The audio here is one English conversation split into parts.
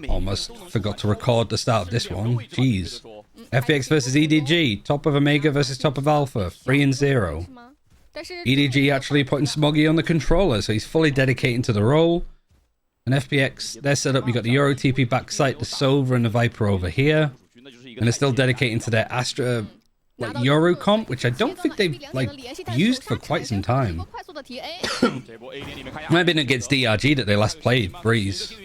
Almost forgot to record the start of this one. Jeez. FPX versus EDG. Top of Omega versus top of Alpha. 3-0. EDG actually putting Smoggy on the controller, so he's fully dedicating to the role. And FPX, they're set up. You got the Euro TP backside, the Sova and the Viper over here. And they're still dedicating to their Astra Euro comp, which I don't think they've used for quite some time. Might have been against DRG that they last played, Breeze.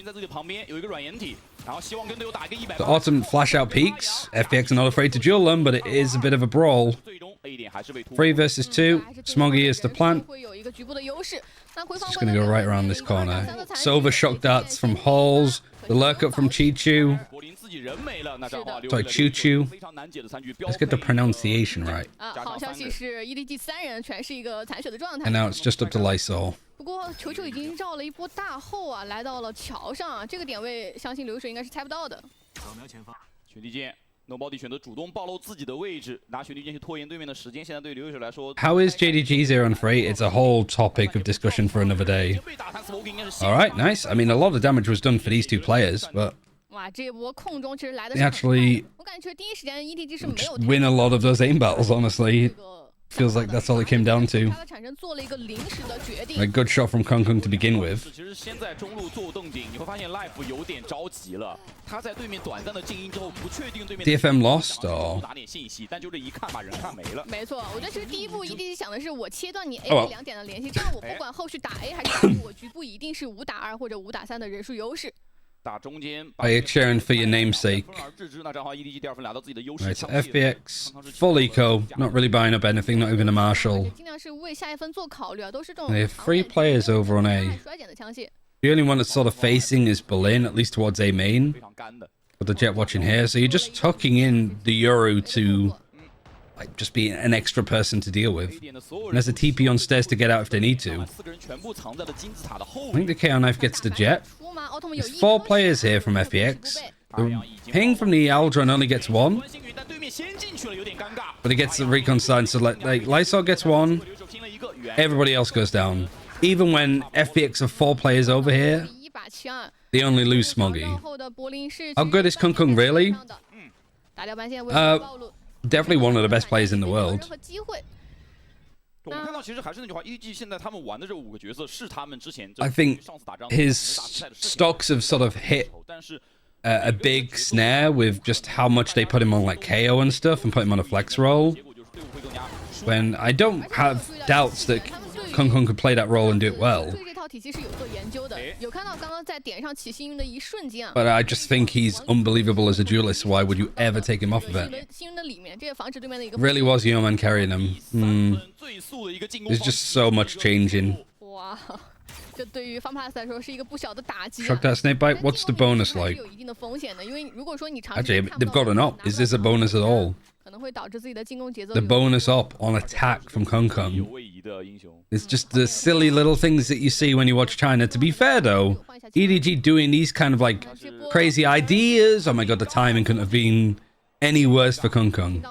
The Autumn flash out peaks. FPX are not afraid to duel them, but it is a bit of a brawl. 3 versus 2. Smoggy is the plant. It's just going to go right around this corner. Sova shock darts from Halls. The lurk up from Chi-Chu. Sorry, Choo-Choo. Let's get the pronunciation right. And now it's just up to Lysol. How is JDG 0-3? It's a whole topic of discussion for another day. Alright, nice. I mean, a lot of damage was done for these two players, but they actually win a lot of those aim battles, honestly. Feels like that's all it came down to. A good shot from Kung Kung to begin with. DFM lost, or? By cheering for your namesake. Right, so FPX, full eco, not really buying up anything, not even a Marshall. They have 3 players over on A. The only one that's sort of facing is Berlin, at least towards A main. With the jet watching here, so you're just tucking in the Euro to just be an extra person to deal with. And there's a TP on stairs to get out if they need to. I think the KO knife gets the jet. There's 4 players here from FPX. The ping from the Aldron only gets 1. But it gets the recon side, so like Lysol gets 1. Everybody else goes down. Even when FPX have 4 players over here, they only lose Smoggy. How good is Kung Kung really? Definitely one of the best players in the world. I think his stocks have sort of hit a big snare with just how much they put him on like KO and stuff and put him on a flex role. When I don't have doubts that Kung Kung could play that role and do it well. But I just think he's unbelievable as a duelist. Why would you ever take him off of it? Really was Yeoman carrying him. There's just so much changing. Shock that snake bite. What's the bonus like? Actually, they've got an op. Is this a bonus at all? The bonus up on attack from Kung Kung. It's just the silly little things that you see when you watch China. To be fair though, EDG doing these kind of like crazy ideas. Oh my god, the timing couldn't have been any worse for Kung Kung.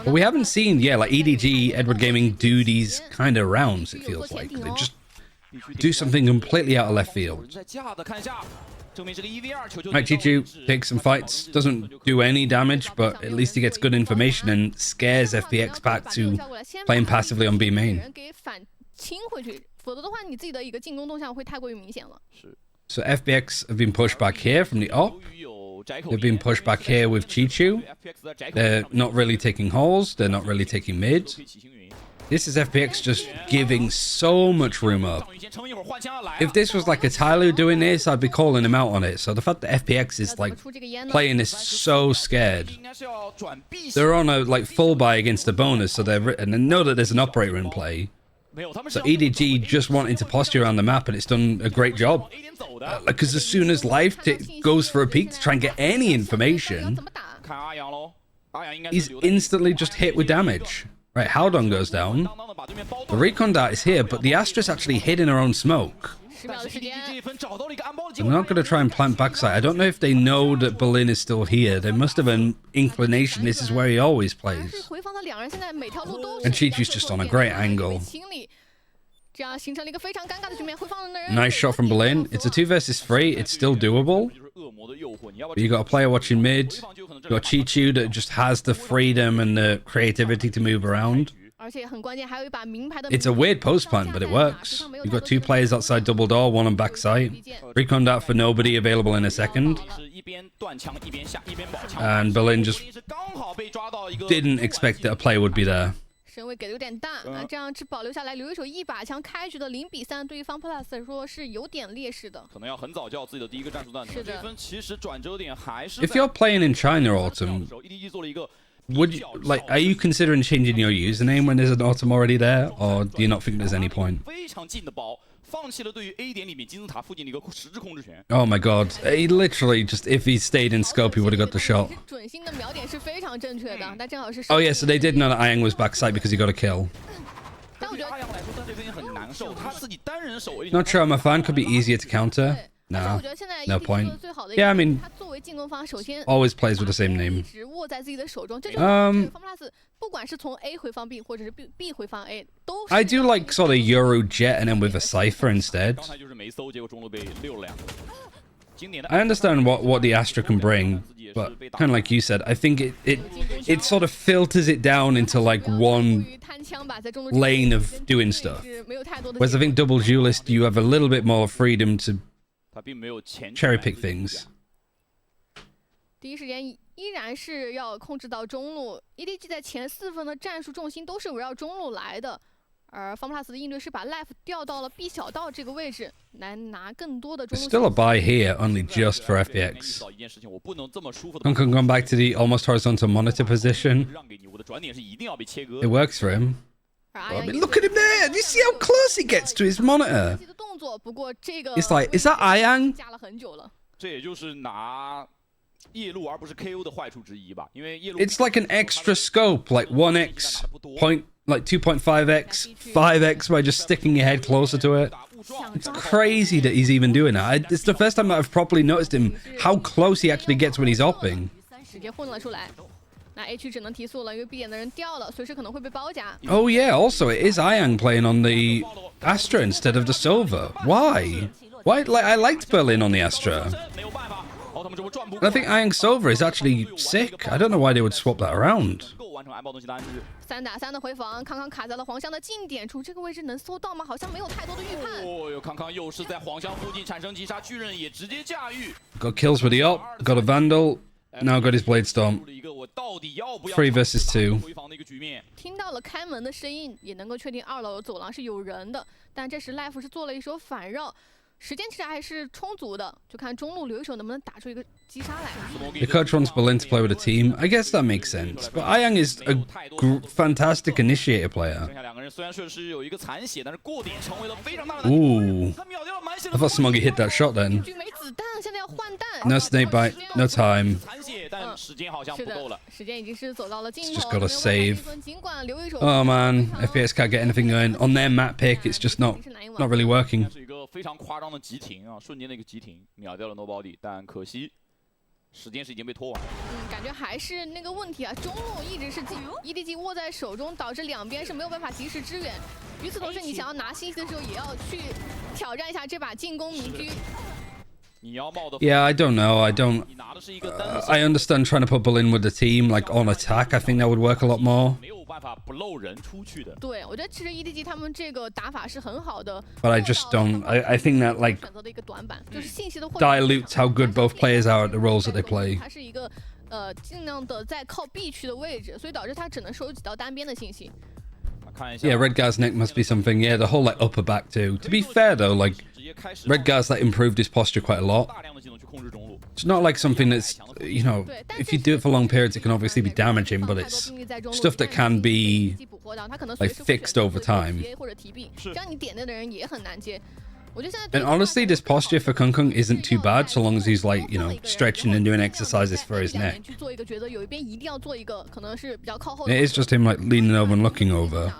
But we haven't seen, like EDG, Edward Gaming do these kind of rounds, it feels like. They just do something completely out of left field. Right, Chi-Chu takes some fights, doesn't do any damage, but at least he gets good information and scares FPX back to playing passively on B main. So FPX have been pushed back here from the op. They've been pushed back here with Chi-Chu. They're not really taking holes, they're not really taking mid. This is FPX just giving so much room up. If this was like a Tyloo doing this, I'd be calling him out on it. So the fact that FPX is like playing this so scared. They're on a full buy against a bonus, so and they know that there's an operator in play. So EDG just wanting to posture around the map, and it's done a great job. Because as soon as Life goes for a peek to try and get any information, he's instantly just hit with damage. Right, Howdong goes down. The recon dart is here, but the Astra's actually hid in her own smoke. I'm not going to try and plant backside. I don't know if they know that Berlin is still here. They must have an inclination this is where he always plays. And Chi-Chu's just on a great angle. Nice shot from Berlin. It's a 2 versus 3. It's still doable. But you got a player watching mid. You got Chichu that just has the freedom and the creativity to move around. It's a weird post plan, but it works. You've got 2 players outside double door, 1 on backside. Reconned out for nobody available in a second. And Berlin just didn't expect that a player would be there. 身位给的有点大，那这样只保留下来留一手一把枪，开局的0-3，对于方 Plus 来说是有点劣势的。可能要很早就要自己的第一个战术弹头。这分其实转折点还是。If you're playing in China, Autumn, would you like? Are you considering changing your username when there's an Autumn already there, or do you not think there's any point? 非常近的包。 放弃了对于 A 点里面金字塔附近的一个实质控制权。Oh my god, he literally just if he stayed in scope, he would have got the shot. 准心的瞄点是非常正确的，但正好是。Oh yeah, so they did know that Ayang was backside because he got a kill. 但我觉得阿阳来说，他这边很难受，他自己单人守。 Not sure I'm a fan. Could be easier to counter. No, no point. Yeah, I mean, always plays with the same name. 不管是从 A 回防 B 或者是 B 回防 A， 都 I do like sort of Euro Jet and then with a Cypher instead. 刚才就是没搜，结果中路被溜了2个。 I understand what the Astra can bring, but kind of like you said, I think it sort of filters it down into like one lane of doing stuff. Whereas I think double duelist, you have a little bit more freedom to cherry pick things. 第一时间依然是要控制到中路 ，EDG 在前4分的战术重心都是围绕中路来的，而方 Plus 的应对是把 Life 调到了 B 小道这个位置，来拿更多的中路。Still a buy here, only just for FPX. Kong gone back to the almost horizontal monitor position. It works for him. I mean, look at him there! You see how close he gets to his monitor? It's like, is that Ayang? 这也就是拿 It's like an extra scope, like 1x, like 2.5x, 5x by just sticking your head closer to it. It's crazy that he's even doing that. It's the first time that I've properly noticed him, how close he actually gets when he's hopping. Oh yeah, also it is Ayang playing on the Astra instead of the Sova. Why? Why? Like, I liked Berlin on the Astra. I think Ayang Sova is actually sick. I don't know why they would swap that around. 3打3的回防，康康卡在了黄香的近点处，这个位置能搜到吗？好像没有太多的预判。哦哟，康康又是在黄香附近产生击杀，巨人也直接驾驭。Got kills with the op, got a Vandal, now got his Blade Storm. 3 versus 2. 听到了开门的声音，也能够确定2楼走廊是有人的，但这时 Life 是做了一手反绕。 时间其实还是充足的，就看中路留一手能不能打出一个击杀来。The coach wants Berlin to play with a team. I guess that makes sense. But Ayang is a fantastic initiator player. Ooh. I thought Smoggy hit that shot then. No snake bite, no time. It's just got to save. Oh man, FPX can't get anything going. On their map pick, it's just not really working. 非常夸张的急停啊，瞬间的一个急停，秒掉了 Nobody， 但可惜时间是已经被拖完了。感觉还是那个问题啊，中路一直是 EDG 握在手中，导致两边是没有办法及时支援。与此同时，你想要拿信息的时候，也要去挑战一下这把进攻迷狙。 Yeah, I don't know. I don't. I understand trying to put Berlin with the team, like on attack. I think that would work a lot more. 对，我觉得其实 EDG 他们这个打法是很好的。But I just don't. I think that like 选择的一个短板就是信息的 dilutes how good both players are at the roles that they play. 它是一个尽量的在靠 B 区的位置，所以导致他只能收集到单边的信息。 Yeah, Redgar's neck must be something. Yeah, the whole like upper back too. To be fair though, like Redgar's like improved his posture quite a lot. It's not like something that's, you know, if you do it for long periods, it can obviously be damaging, but it's stuff that can be like fixed over time. And honestly, this posture for Kung Kung isn't too bad so long as he's like, you know, stretching and doing exercises for his neck. It is just him like leaning over and looking over,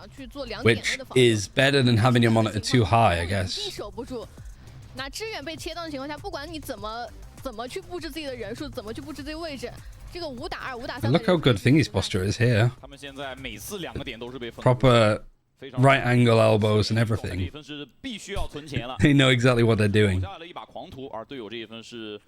which is better than having your monitor too high, I guess. 那支援被切断的情况下，不管你怎么去布置自己的人数，怎么去布置自己的位置，这个5打2、5打3。Look how good Thingy's posture is here. 他们现在每次2个点都是被 proper right angle elbows and everything. 这分是必须要存钱了。They know exactly what they're doing. 加了一把狂徒，而队友这一分是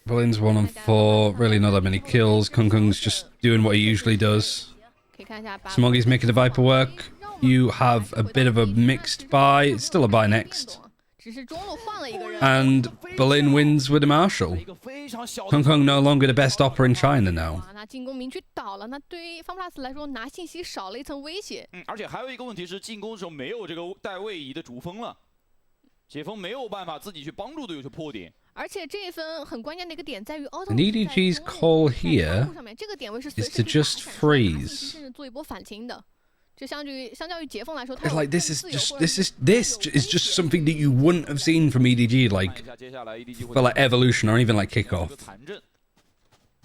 Berlin's 1 on 4. Really not that many kills. Kung's just doing what he usually does. Smoggy's making the Viper work. You have a bit of a mixed buy. It's still a buy next. And Berlin wins with a Marshall. Kung no longer the best opera in China now. 那进攻明确倒了，那对于 FunPlus 来说，拿信息少了一层威胁。而且还有一个问题是，进攻的时候没有这个带位移的主锋了，解锋没有办法自己去帮助队友去破点。而且这一分很关键的一个点在于 An EDG's call here is to just freeze. 甚至做一波反擒的。 It's like this is just something that you wouldn't have seen from EDG like for like evolution or even like kickoff.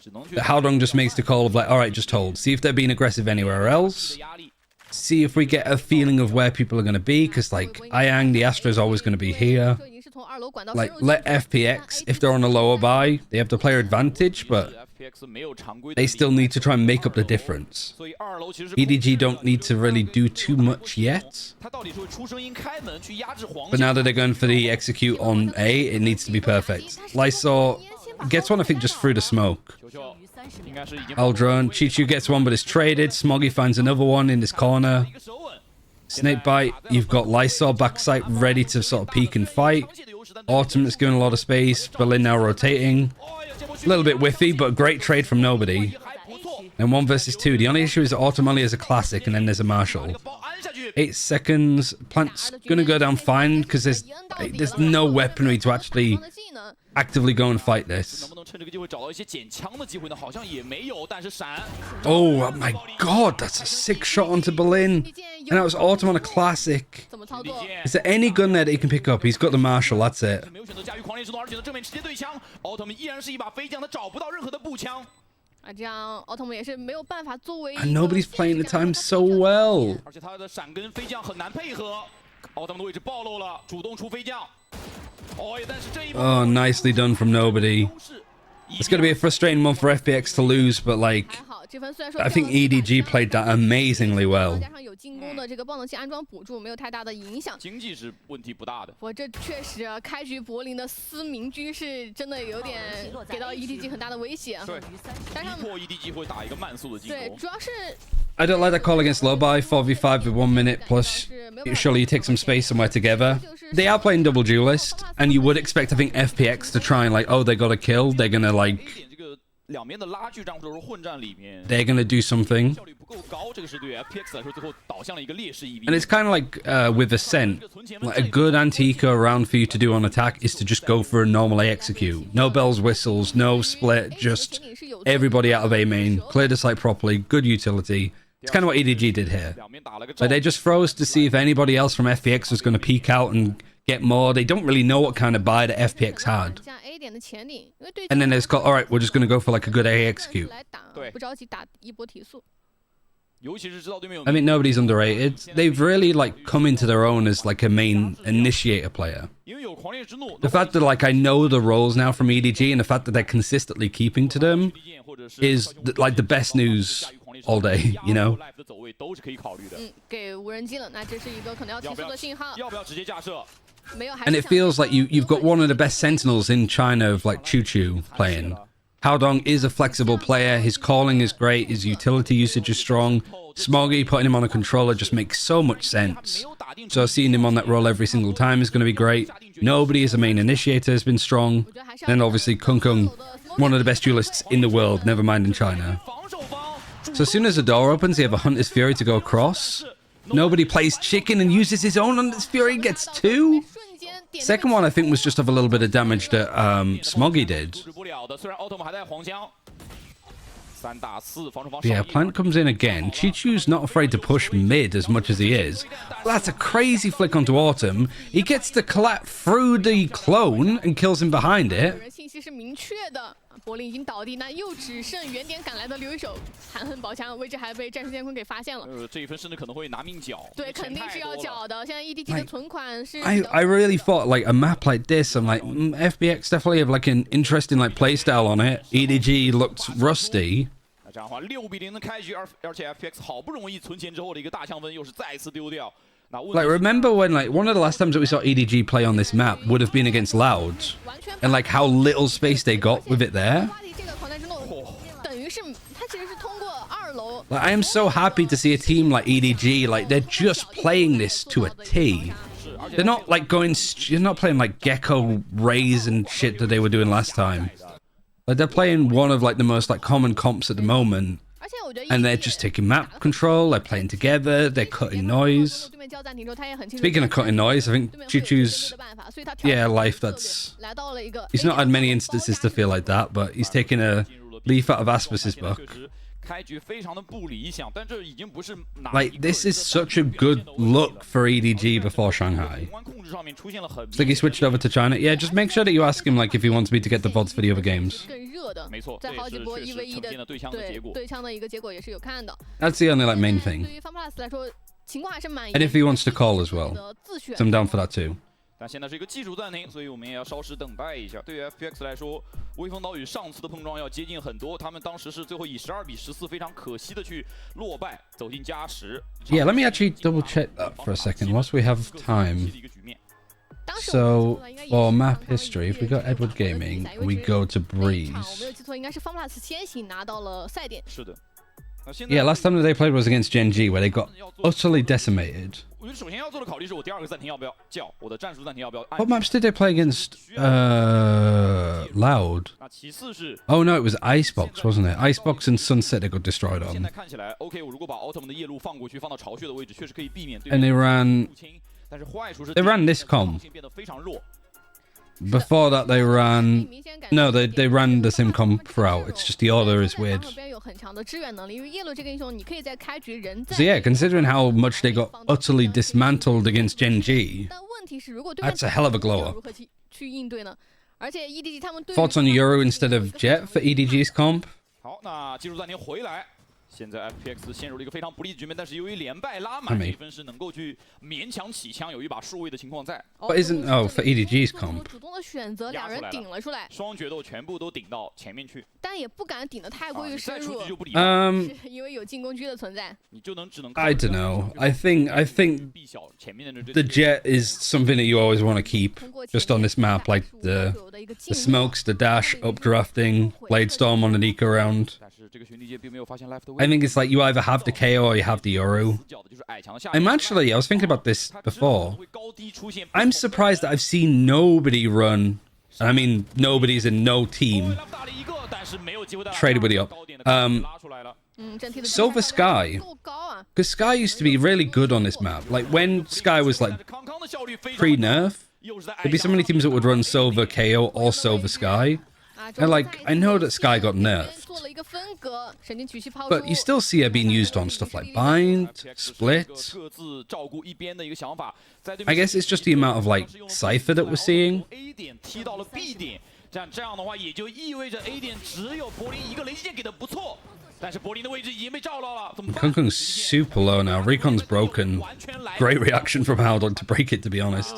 Haodong just makes the call of like, all right, just hold, see if they're being aggressive anywhere else, see if we get a feeling of where people are going to be, because like Ayang, the Astra is always going to be here. Like let FPX, if they're on a lower buy, they have the player advantage, but they still need to try and make up the difference. EDG don't need to really do too much yet. But now that they're going for the execute on A, it needs to be perfect. Lysor gets one, I think, just through the smoke. Aldrone, Chichu gets one, but it's traded. Smoggy finds another one in this corner. Snakebite, you've got Lysor backside ready to sort of peek and fight. Autumn is giving a lot of space. Berlin now rotating. A little bit whiffy, but a great trade from nobody. And 1 versus 2. The only issue is that Autumn only has a classic and then there's a Marshall. 8 seconds. Plant's gonna go down fine because there's no weaponry to actually actively go and fight this. Oh my god, that's a sick shot onto Berlin. And that was Autumn on a classic. Is there any gun there that he can pick up? He's got the Marshall, that's it. And nobody's playing the time so well. Oh, nicely done from nobody. It's going to be a frustrating one for FPX to lose, but like, I think EDG played that amazingly well. I don't like that call against low buy, 4v5 with 1 minute plus. Surely you take some space somewhere together. They are playing double duelist, and you would expect, I think, FPX to try and like, oh, they got a kill, they're gonna like, they're gonna do something. And it's kind of like with Ascent, like a good anti-eco round for you to do on attack is to just go for a normal A execute. No bells, whistles, no split, just everybody out of A main, clear the site properly, good utility. It's kind of what EDG did here. Like they just froze to see if anybody else from FPX was going to peek out and get more. They don't really know what kind of buy the FPX had. And then it's got, all right, we're just going to go for like a good A execute. I mean, nobody's underrated. They've really like come into their own as like a main initiator player. The fact that like I know the roles now from EDG and the fact that they're consistently keeping to them is like the best news all day, you know? And it feels like you've got one of the best sentinels in China of like Choo Choo playing. Haodong is a flexible player, his calling is great, his utility usage is strong. Smoggy, putting him on a controller just makes so much sense. So seeing him on that role every single time is going to be great. Nobody as a main initiator has been strong. And obviously Kung, one of the best duelists in the world, never mind in China. So as soon as the door opens, they have a Hunter's Fury to go across. Nobody plays chicken and uses his own Hunter's Fury, gets 2. Second one, I think, was just of a little bit of damage that Smoggy did. Yeah, Plant comes in again. Chichu's not afraid to push mid as much as he is. That's a crazy flick onto Autumn. He gets the collapse through the clone and kills him behind it. I really thought like a map like this, I'm like, FPX definitely have like an interesting like playstyle on it. EDG looked rusty. 6比0的开局，而且 FPX 好不容易存钱之后的一个大抢分又是再次丢掉。Like, remember when, like, one of the last times that we saw EDG play on this map would have been against Loud, and like how little space they got with it there. Like, I am so happy to see a team like EDG, like they're just playing this to a T. They're not like you're not playing like Gecko Rays and shit that they were doing last time. Like, they're playing one of like the most like common comps at the moment. And they're just taking map control, they're playing together, they're cutting noise. Speaking of cutting noise, I think Chuchu's, life, he's not had many instances to feel like that, but he's taking a leaf out of Aspas's book. Like, this is such a good look for EDG before Shanghai. It's like he switched over to China. Yeah, just make sure that you ask him like if he wants me to get the VODs for the other games. That's the only like main thing. And if he wants to call as well, so I'm down for that too. 但现在是一个技术暂停，所以我们也要稍事等待一下。对于 FPX 来说，微风岛屿上次的碰撞要接近很多，他们当时是最后以12-14非常可惜的去落败，走进加时。Yeah, let me actually double check that for a second whilst we have time. So for map history, if we go Edward Gaming, we go to Breeze. 我没有记错，应该是 FunPlus 先行拿到了赛点。是的。 Yeah, last time that they played was against Gen G, where they got utterly decimated. What maps did they play against Loud? Oh no, it was Icebox, wasn't it? Icebox and Sunset they got destroyed on. And they ran this comp. Before that, they ran... No, they ran the same comp throughout. It's just the order is weird. So yeah, considering how much they got utterly dismantled against Gen G, that's a hell of a glow up. Thoughts on Euro instead of Jet for EDG's comp? 现在 FPX 陷入了一个非常不利的局面，但是由于连败拉满积分是能够去勉强起枪，有一把数位的情况在。But isn't for EDG's comp？ 主动的选择，两人顶了出来，双决斗全部都顶到前面去，但也不敢顶得太过于深入，因为有进攻区的存在，你就只能。I don't know. I think the Jet is something that you always want to keep just on this map, like the smokes, the dash, updrafting, Blade Storm on an eco round. I think it's like you either have the KO or you have the Yoru. I was thinking about this before. I'm surprised that I've seen nobody run, and I mean nobody's in no team, traded with the up. Silver Sky, because Sky used to be really good on this map. Like when Sky was like pre-nerf, there'd be so many teams that would run Silver KO or Silver Sky. And like, I know that Sky got nerfed, but you still see her being used on stuff like Bind, Split. I guess it's just the amount of like Cypher that we're seeing. Kung super low now. Recon's broken. Great reaction from Haldog to break it, to be honest.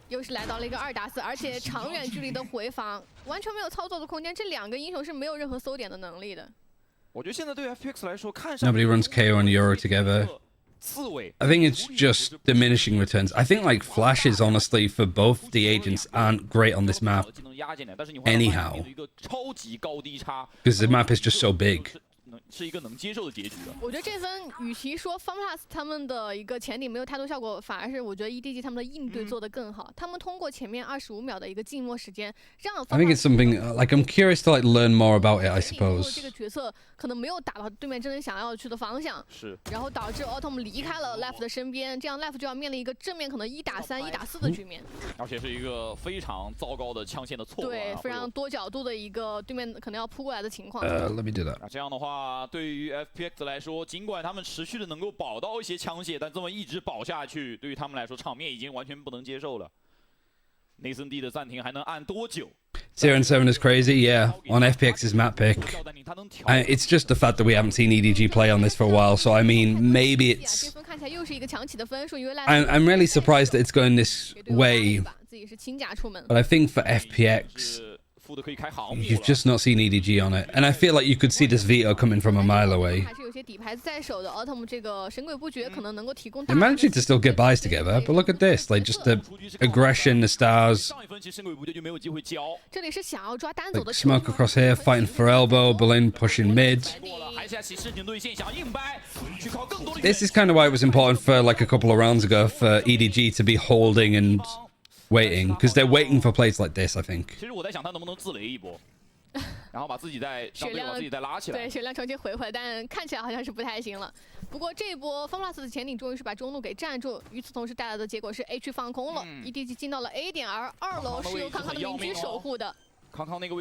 又是来到了一个2打4，而且长远距离的回防，完全没有操作的空间。这两个英雄是没有任何搜点的能力的。我觉得现在对 FPX 来说，看上 Nobody runs KO and Euro together. I think it's just diminishing returns. I think like flashes, honestly, for both the agents aren't great on this map. Anyhow, because the map is just so big. 是一个能接受的结局的。我觉得这分与其说 FunPlus 他们的一个前顶没有太多效果，反而是我觉得 EDG 他们的应对做得更好。他们通过前面25秒的一个静默时间，让 I think it's something like I'm curious to like learn more about it. I suppose 这个角色可能没有打到对面真正想要去的方向，是，然后导致 Autumn 离开了 Life 的身边，这样 Life 就要面临一个正面可能1打3、1打4的局面，而且是一个非常糟糕的枪线的错误，对，非常多角度的一个对面可能要扑过来的情况。Let me do that. 那这样的话，对于 FPX 来说，尽管他们持续的能够保到一些枪械，但这么一直保下去，对于他们来说，场面已经完全不能接受了。内森 D 的暂停还能按多久？ 0-7 is crazy, yeah, on FPX's map pick. It's just the fact that we haven't seen EDG play on this for a while, so I mean, maybe it's... I'm really surprised that it's going this way, but I think for FPX, you've just not seen EDG on it. And I feel like you could see this veto coming from a mile away. They're managing to still get buys together, but look at this. Like, just the aggression, the stars. Like, smoke across here, fighting for elbow, Berlin pushing mid. This is kind of why it was important for like a couple of rounds ago for EDG to be holding and waiting, because they're waiting for plays like this, I think. 然后把自己再让对手把自己再拉起来，对，血量重新回回，但看起来好像是不太行了。不过这一波 FunPlus 的前顶终于是把中路给站住，与此同时带来的结果是 A 区放空了，EDG 进到了 A 点，而2楼是由康康的明狙守护的。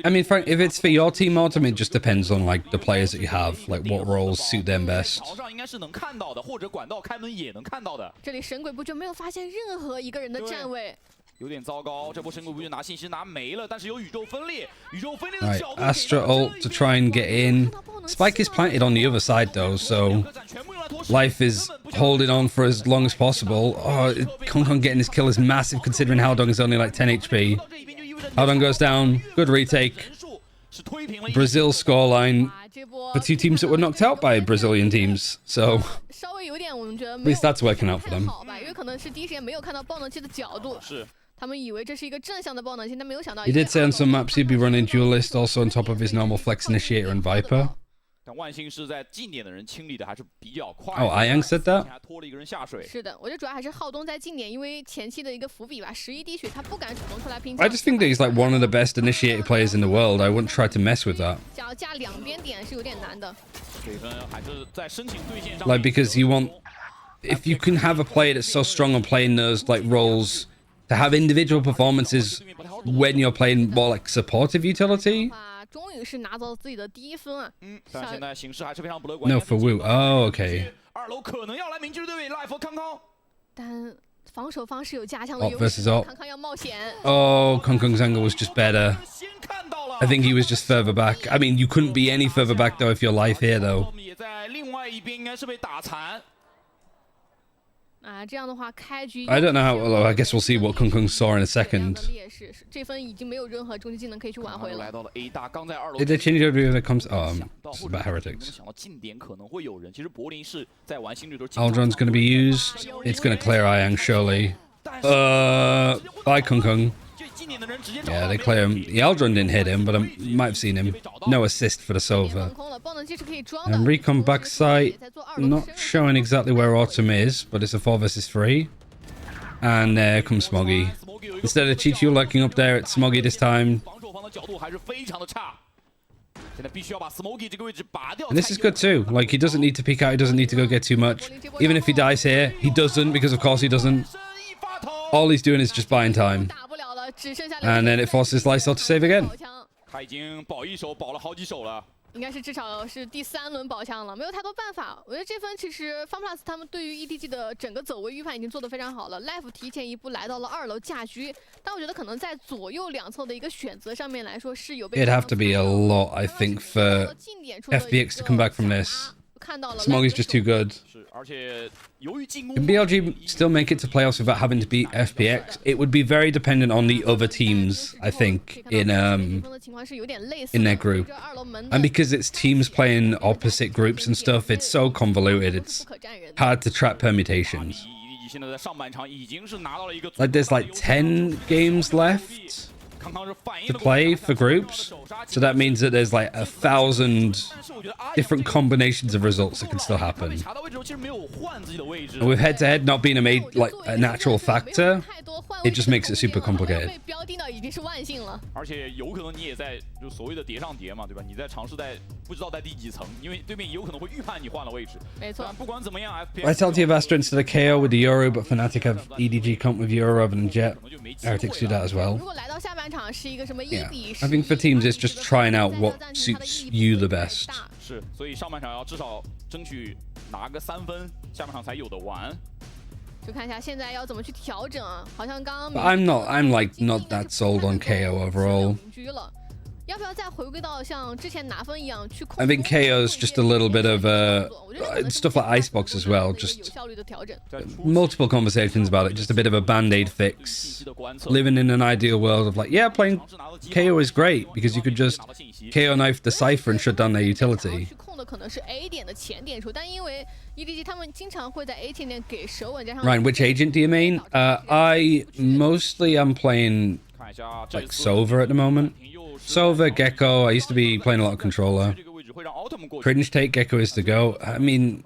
I mean, Frank, if it's for your team mode, I mean, it just depends on like the players that you have, like what roles suit them best. 槽上应该是能看到的，或者管道开门也能看到的。这里神鬼部就没有发现任何一个人的站位。 有点糟糕，这波神鬼部就拿信息拿没了，但是有宇宙分裂，宇宙分裂的角度。Astra ult to try and get in. Spike is planted on the other side though, so Life is holding on for as long as possible. Oh, Kong getting his kill is massive considering Haldong is only like 10 HP. Haldong goes down, good retake. Brazil scoreline for two teams that were knocked out by Brazilian teams, so at least that's working out for them. He did say on some maps he'd be running Duelist also on top of his normal Flex Initiator and Viper. Oh, Ayang said that? I just think that he's like one of the best initiated players in the world. I wouldn't try to mess with that. Like, because you want... If you can have a player that's so strong on playing those like roles, to have individual performances when you're playing more like supportive utility... No, for Wu. Oh, okay. Op versus Op. Oh, Kong Kong's angle was just better. I think he was just further back. I mean, you couldn't be any further back, though, if you're live here, though. I don't know how, well, I guess we'll see what Kong Kong saw in a second. Did they change over the comms? Oh, this is about Heretics. Aldron's going to be used. It's going to clear Ayang, surely. Bye, Kong Kong. Yeah, they clear him. The Aldron didn't hit him, but I might have seen him. No assist for the Sova. And Recon backside, not showing exactly where Autumn is, but it's a 4 versus 3. And there comes Smoggy. Instead of Chichu lurking up there, it's Smoggy this time. And this is good too. Like, he doesn't need to peek out, he doesn't need to go get too much. Even if he dies here, he doesn't, because of course he doesn't. All he's doing is just buying time. And then it forces Lysol to save again. 应该是至少是第3轮保枪了，没有太多办法。我觉得这分其实 FunPlus 他们对于 EDG 的整个走位预判已经做得非常好了。Life 提前一步来到了2楼架狙，但我觉得可能在左右两侧的一个选择上面来说是有被。It'd have to be a lot, I think, for FPX to come back from this. Smoggy's just too good. Can BLG still make it to playoffs without having to beat FPX? It would be very dependent on the other teams, I think, in their group. And because it's teams playing opposite groups and stuff, it's so convoluted, it's hard to track permutations. Like, there's like 10 games left to play for groups, so that means that there's like 1,000 different combinations of results that can still happen. And with head-to-head not being a natural factor, it just makes it super complicated. Vitality of Astra instead of KO with the Euro, but Fnatic have EDG comp with Euro rather than Jet. Heretics do that as well. Yeah, I think for teams it's just trying out what suits you the best. But I'm not that sold on KO overall. I think KO's just a little bit of stuff like Icebox as well. Just multiple conversations about it. Just a bit of a band-aid fix. Living in an ideal world of like, yeah, playing KO is great because you could just KO knife the Cypher and shut down their utility. Ryan, which agent do you mean? I mostly am playing like Sova at the moment. Sova, Gecko. I used to be playing a lot of controller. Cringe take, Gecko is to go. I mean,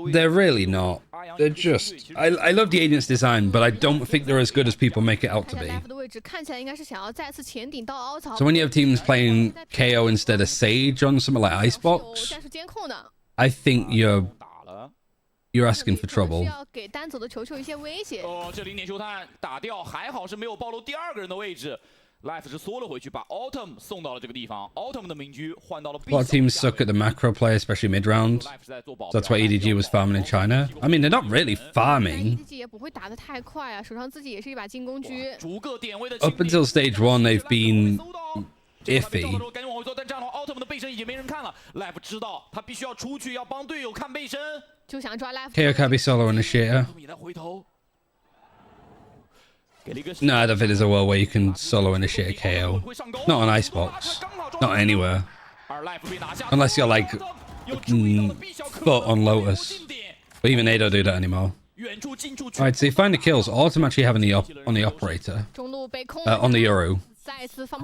they're really not. They're just... I love the agent's design, but I don't think they're as good as people make it out to be. So when you have teams playing KO instead of Sage on something like Icebox, I think you're asking for trouble. A lot of teams suck at the macro play, especially mid-round. So that's why EDG was farming in China. I mean, they're not really farming. Up until stage 1, they've been iffy. KO can't be solo initiator. No, I don't think there's a world where you can solo initiate a KO. Not on Icebox. Not anywhere. Unless you're like foot on Lotus. But even they don't do that anymore. Alright, so you find the kills. Autumn actually having the op on the operator. On the Yoru.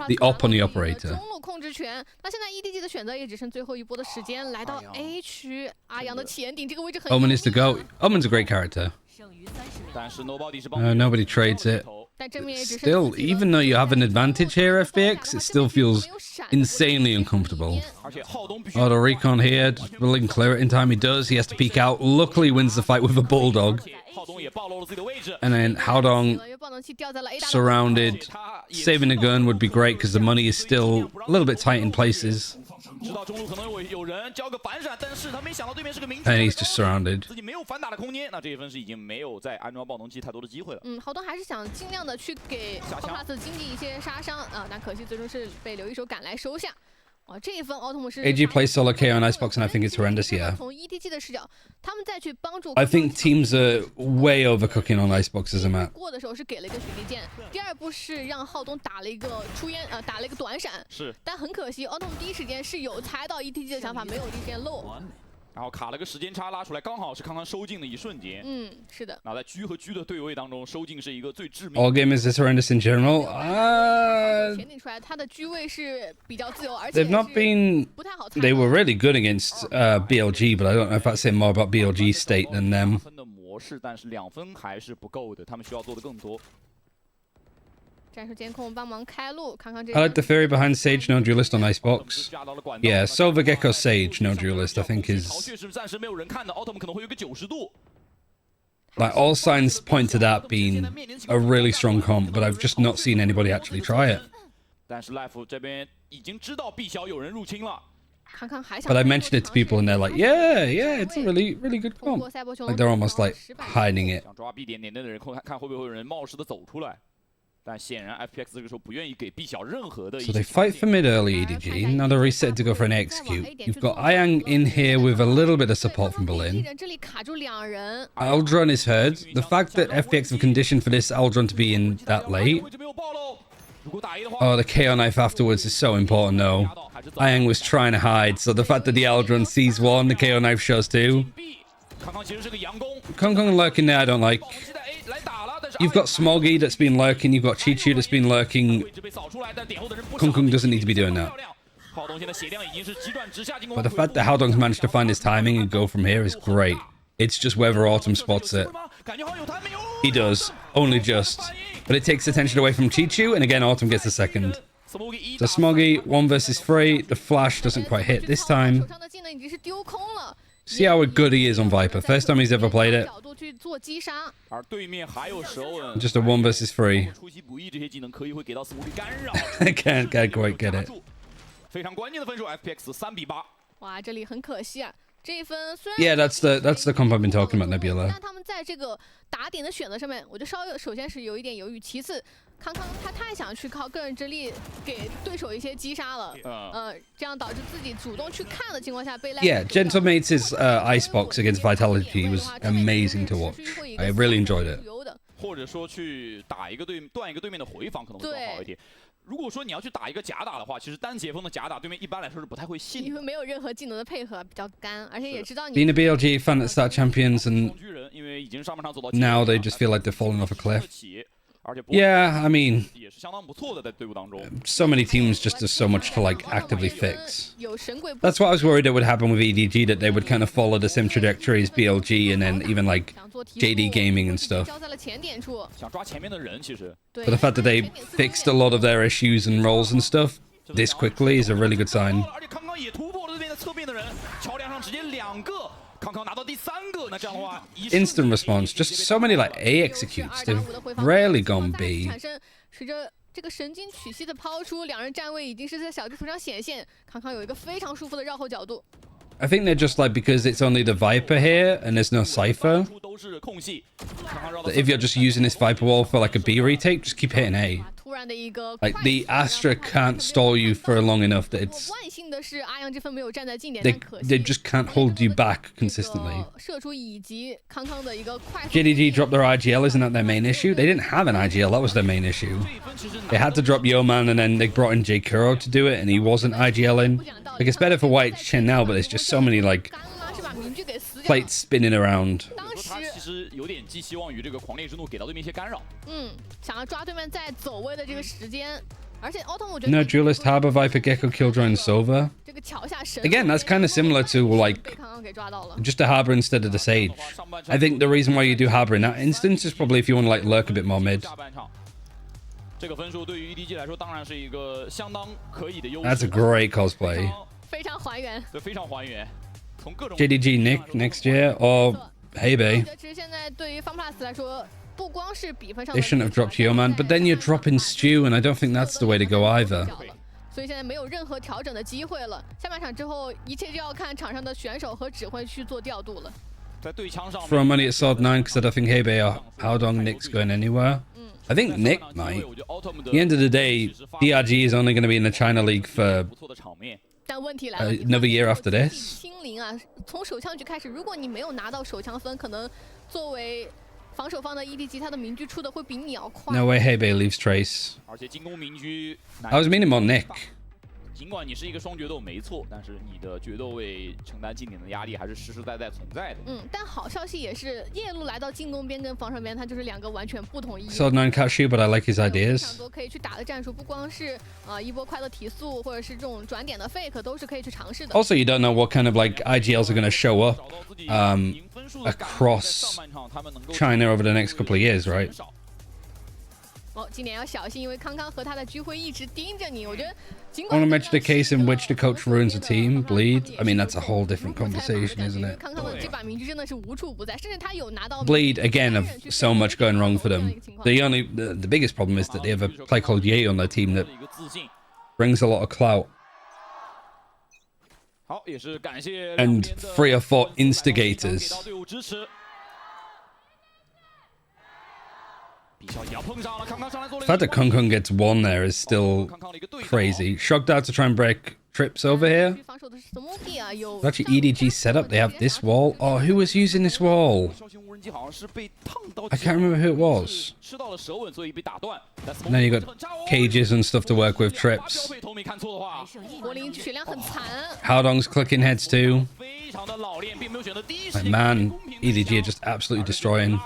The op on the operator. Omen is to go. Omen's a great character. Nobody trades it. Still, even though you have an advantage here, FPX, it still feels insanely uncomfortable. Auto recon here, just will he clear it in time? He does. He has to peek out. Luckily, wins the fight with a bulldog. And then Haodong surrounded. Saving a gun would be great because the money is still a little bit tight in places. And he's just surrounded. AG plays solo KO on Icebox and I think it's horrendous, yeah. I think teams are way overcooking on Icebox as a map. All games is this horrendous in general? They've not been... They were really good against BLG, but I don't know if that's saying more about BLG's state than them. I like the theory behind Sage no duelist on Icebox. Yeah, Silver Gecko Sage no duelist I think is... Like, all signs point to that being a really strong comp, but I've just not seen anybody actually try it. But I mentioned it to people and they're like, yeah, it's a really, really good comp. Like, they're almost like hiding it. So they fight for mid early EDG. Now they're reset to go for an execute. You've got Ayang in here with a little bit of support from Berlin. Aldron is hurt. The fact that FPX have conditioned for this Aldron to be in that late. Oh, the KO knife afterwards is so important though. Ayang was trying to hide, so the fact that the Aldron sees one, the KO knife shows two. Kong Kong lurking there I don't like. You've got Smoggy that's been lurking, you've got Chi-Chu that's been lurking. Kong Kong doesn't need to be doing that. But the fact that Haodong's managed to find his timing and go from here is great. It's just whether Autumn spots it. He does, only just. But it takes attention away from Chi-Chu, and again Autumn gets a second. So Smoggy, 1 versus 3, the flash doesn't quite hit this time. See how good he is on Viper. First time he's ever played it. Just a 1 versus 3. I can't quite get it. 这一分虽然 Yeah, that's the comp I've been talking about, Nebula. 但他们在这个打点的选择上面，我觉得首先是有一点犹豫，其次康康他太想去靠个人之力给对手一些击杀了，这样导致自己主动去看的情况下被 Yeah, Gentlemate's icebox against Vitality was amazing to watch. I really enjoyed it. 或者说去打一个断一个对面的回防可能会更好一点。如果说你要去打一个假打的话，其实单截锋的假打对面一般来说是不太会信的，因为没有任何技能的配合，比较干，而且也知道你。Being a BLG fan at Star Champions and now they just feel like they're falling off a cliff. Yeah, I mean, so many teams just do so much to like actively fix. That's what I was worried it would happen with EDG, that they would kind of follow the same trajectory as BLG and then even like JD Gaming and stuff. But the fact that they fixed a lot of their issues and roles and stuff this quickly is a really good sign. Instant response, just so many like A executes. They've rarely gone B. 随着这个神经曲系的抛出，两人站位已经是在小地图上显现。康康有一个非常舒服的绕后角度。I think they're just like, because it's only the Viper here and there's no Cypher, that if you're just using this Viper wall for like a B retake, just keep hitting A. Like the Astra can't stall you for long enough that it's they just can't hold you back consistently. JDG dropped their IGL, isn't that their main issue? They didn't have an IGL, that was their main issue. They had to drop Yeoman and then they brought in J Kuro to do it and he wasn't IGLing. Like it's better for White Chen now, but there's just so many like plates spinning around. No duelist, Harbor, Viper, Gecko, Killjoy, and Sova. Again, that's kind of similar to like just a Harbor instead of the Sage. I think the reason why you do Harbor in that instance is probably if you want to like lurk a bit more mid. That's a great cosplay. JDG Nick next year or Hebe. They shouldn't have dropped Yeoman, but then you're dropping Stew, and I don't think that's the way to go either. Throw money at Sword 9 because I don't think Hebe or Howdong Nick's going anywhere. I think Nick might. At the end of the day, DRG is only going to be in the China League for another year after this. No way Hebe leaves Trace. I was meaning more Nick. 尽管你是一个双决斗没错，但是你的决斗位承担近点的压力还是实实在在存在的。但好消息也是，夜路来到进攻边跟防守边，它就是两个完全不同意。Sword 9 can't shoot, but I like his ideas. 很多可以去打的战术，不光是一波快乐提速，或者是这种转点的 fake， 都是可以去尝试的。Also, you don't know what kind of like IGLs are going to show up across China over the next couple of years, right? 今年要小心，因为康康和他的聚会一直盯着你。我觉得，尽 I want to mention the case in which the coach ruins a team, Bleed. I mean, that's a whole different conversation, isn't it? 康康的这把明狙真的是无处不在，甚至他有拿到 Bleed again have so much going wrong for them. The biggest problem is that they have a player called Ye on their team that brings a lot of clout. And 3 or 4 instigators. The fact that Kung Kung gets 1 there is still crazy. Shocked out to try and break trips over here. It's actually EDG setup. They have this wall. Oh, who was using this wall? I can't remember who it was. Now you got cages and stuff to work with, trips. Howdong's clicking heads too. Like, man, EDG are just absolutely destroying.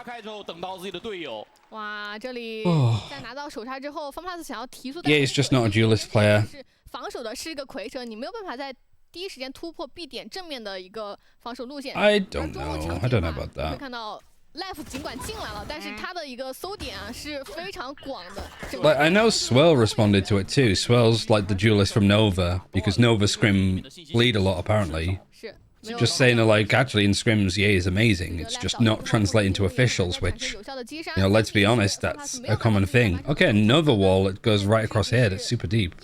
哇，这里在拿到手叉之后 ，FunPlus 想要提速。Yeah, he's just not a duelist player. 防守的是一个蝰蛇，你没有办法在第一时间突破 B 点正面的一个防守路线。I don't know. I don't know about that. 会看到 Life 尽管进来了，但是他的一个搜点啊是非常广的。Like I know Swirl responded to it too. Swirl's like the duelist from Nova because Nova scrim bleed a lot apparently. 是。just saying that, like, actually in scrims, EA is amazing. It's just not translating to officials, which, you know, let's be honest, that's a common thing. Okay, another wall that goes right across here. That's super deep.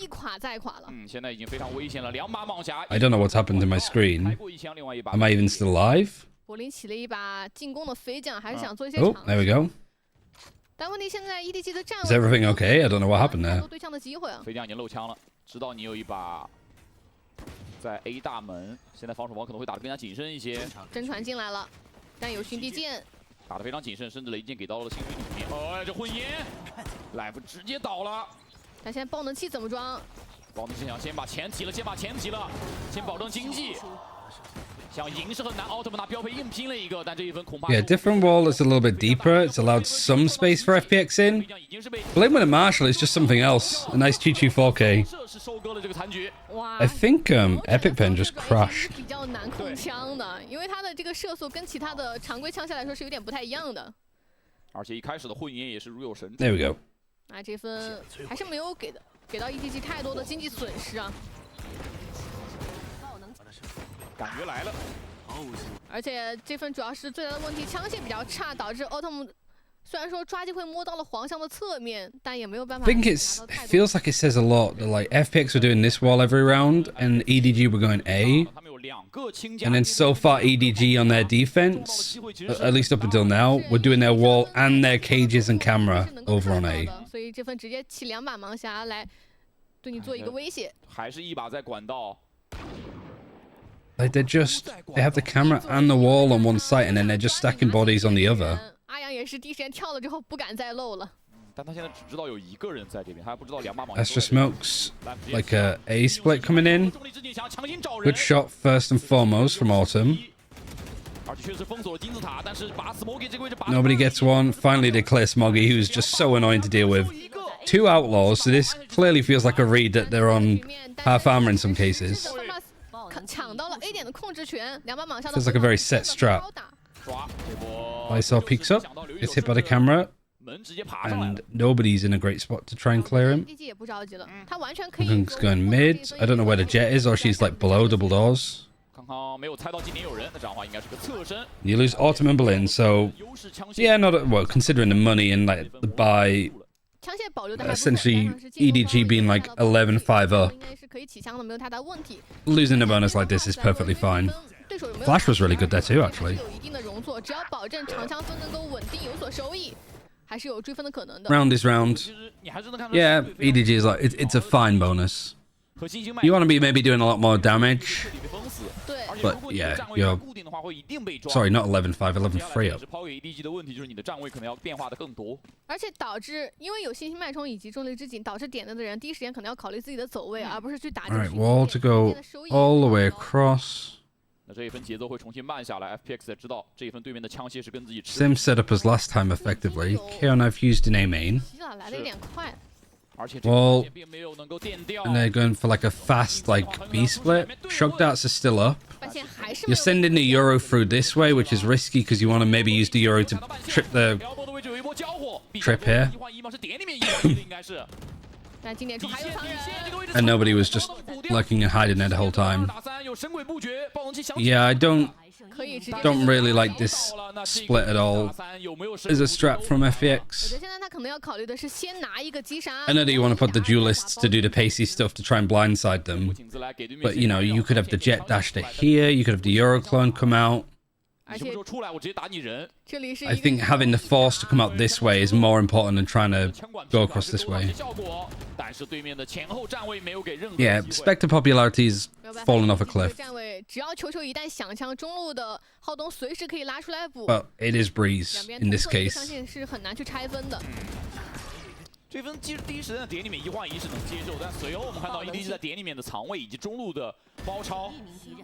I don't know what's happened to my screen. Am I even still alive? Oh, there we go. Is everything okay? I don't know what happened there. 在 A 大门，现在防守方可能会打得更加谨慎一些。真传进来了，但有寻地剑，打得非常谨慎，甚至雷剑给到了星云里面。这混烟 ，Life 直接倒了。但现在爆能器怎么装？爆能器想先把钱提了，先保证经济。 Yeah, different wall is a little bit deeper. It's allowed some space for FPX in. Blame with a Marshall is just something else. A nice Chi-Chi 4K. I think Epic Pen just crashed. There we go. 啊，这分还是没有给到 EDG 太多的经济损失啊。 感觉来了，而且这份主要是最大的问题，枪械比较差，导致 Autumn 虽然说抓机会摸到了黄箱的侧面，但也没有办法。I think it feels like it says a lot that like FPX were doing this wall every round and EDG were going A, and then so far EDG on their defense, at least up until now, were doing their wall and their cages and camera over on A. 所以这份直接起2把盲匣来对你做一个威胁，还是一把在管道。 Like they have the camera and the wall on one side, and then they're just stacking bodies on the other. 阿阳也是第一时间跳了之后不敢再漏了。但他现在只知道有一个人在这边，他还不知道2把盲。Extra smokes, like a split coming in. Good shot first and foremost from Autumn. Nobody gets one. Finally, they clear Smoggy, who's just so annoying to deal with. 2 outlaws, so this clearly feels like a read that they're on half armor in some cases. 抢到了 A 点的控制权，2把盲匣。 Feels like a very set strat. Lysol peeks up, gets hit by the camera, and nobody's in a great spot to try and clear him. Hunk's going mid. I don't know where the jet is, or she's like below double doors. You lose Autumn and Berlin, so yeah, not well considering the money and like the buy. Essentially, EDG being like 11-5 up. Losing a bonus like this is perfectly fine. Flash was really good there too, actually. Round is round. Yeah, EDG is like, it's a fine bonus. You want to be maybe doing a lot more damage. But yeah, you're... Sorry, not 11-5, 11-3 up. 而且导致，因为有信息脉冲以及重力之井，导致点的人第一时间可能要考虑自己的走位，而不是去打。Alright, wall to go all the way across. 那这一分节奏会重新慢下来 ，FPX 才知道这一分对面的枪械是跟自己。Same setup as last time, effectively. Kaon I've used in A main. Wall, and they're going for like a fast like B split. Shock darts are still up. You're sending the Euro through this way, which is risky because you want to maybe use the Euro to trip the trip here. And nobody was just lurking and hiding there the whole time. Yeah, I don't really like this split at all. There's a strat from FPX. I know that you want to put the duelists to do the pacey stuff to try and blindside them. But, you know, you could have the jet dash to here, you could have the Euro clone come out. I think having the force to come out this way is more important than trying to go across this way. Yeah, Spectre popularity's fallen off a cliff. Well, it is Breeze in this case. 这分其实第一时间在点里面1换1是能接受，但随后我们看到 EDG 在点里面的藏位以及中路的包抄，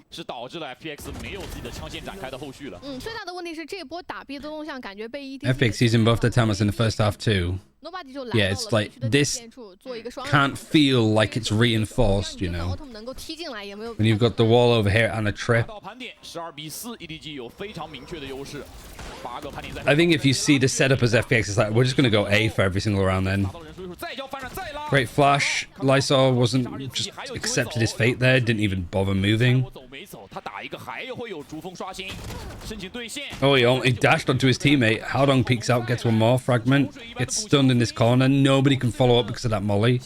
是导致了 FPX 没有自己的枪线展开的后续了。最大的问题是这波打 B 的动向感觉被 EDG FPX using both the timers in the first half too. Yeah, it's like this can't feel like it's reinforced, you know. When you've got the wall over here and a trip. I think if you see the setup as FPX, it's like, we're just going to go A for every single round then. Great flash. Lysol wasn't just accepted his fate there, didn't even bother moving. Oh, he dashed onto his teammate. Haodong peeks out, gets one more fragment, gets stunned in this corner. Nobody can follow up because of that molly.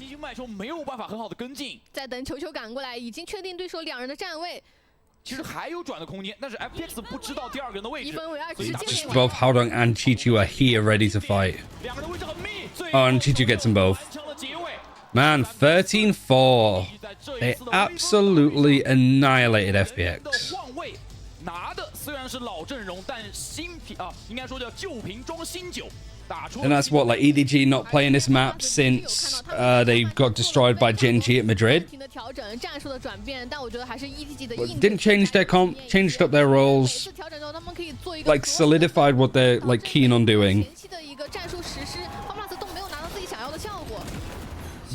在等球球赶过来，已经确定对手两人的站位。 其实还有转的空间，但是 FPX 不知道第二个人的位置。Both Haodong and Chichu are here ready to fight. Oh, and Chichu gets them both. Man, 13-4. They absolutely annihilated FPX. 拿的虽然是老阵容，但新瓶啊，应该说叫旧瓶装新酒。 And that's what, like, EDG not playing this map since they got destroyed by Genji at Madrid. Didn't change their comp, changed up their roles, like solidified what they're like keen on doing.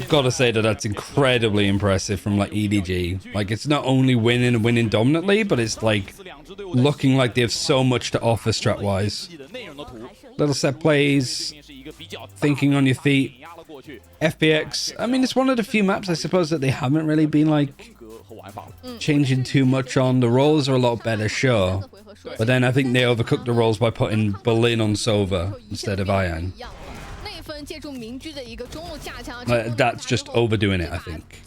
Gotta say that's incredibly impressive from like EDG. Like, it's not only winning and winning dominantly, but it's like looking like they have so much to offer strat-wise. Little set plays, thinking on your feet. FPX, I mean, it's one of the few maps I suppose that they haven't really been like changing too much on. The roles are a lot better, sure, but then I think they overcooked the roles by putting Berlin on Sova instead of Ian. That's just overdoing it, I think.